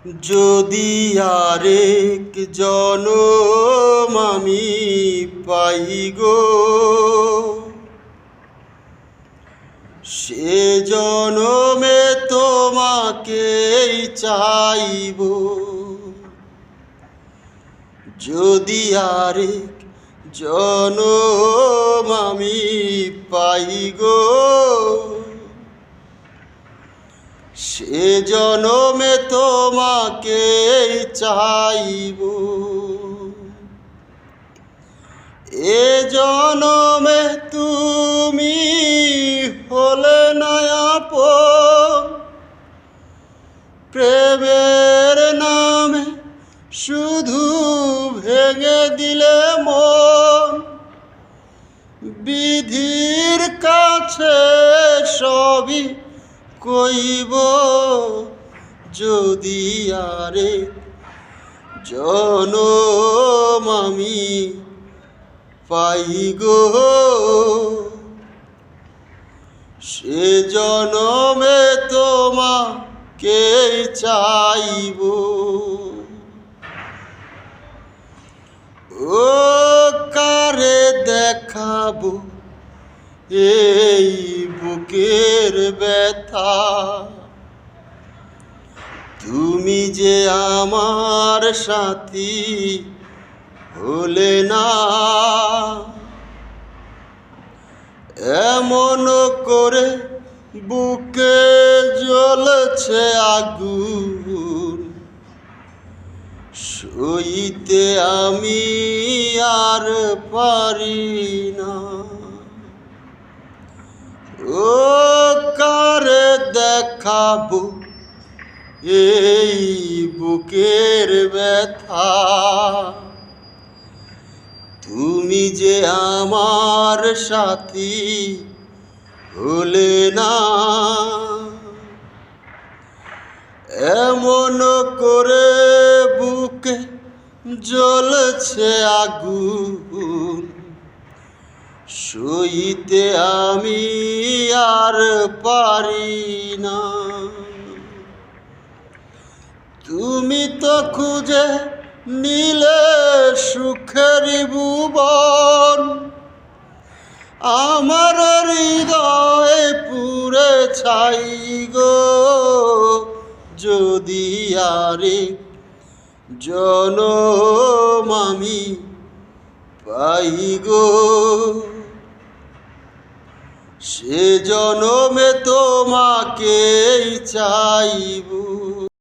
যদি আরেক জনম আমি পাই গো, সে জনমে তোমাকেই চাইব। যদি আরেক জনম আমি পাই গো, সে জনমে তোমাকেই চাইব। এ জনমে তুমি হলে না আপন, প্রেমের নামে শুধু ভেঙে দিলে মন। বিধির কাছে সবই কইব, যদি আরেক জনম আমি পাই গো, সে জনমে তোমাকে চাইব। ও কারে দেখাবো এই বুকের ব্যথা, তুমি যে আমার সাথী হলে না। এমন করে বুকে জ্বলছে আগুন, সইতে আমি আর পারি না। ও কারে দেখাবো এই বুকের ব্যথা, তুমি যে আমার সাথী হলে না। এমন করে বুকে জ্বলছে আগুন, সইতে আমি আর পারি না। তুমি তো খুঁজে নিলে সুখের ভুবন, আমার হৃদয়ে পুরে ছাই গো। যদি আরেক জনম আমি পাই গো, সে জনমে তোমাকেই চাইব।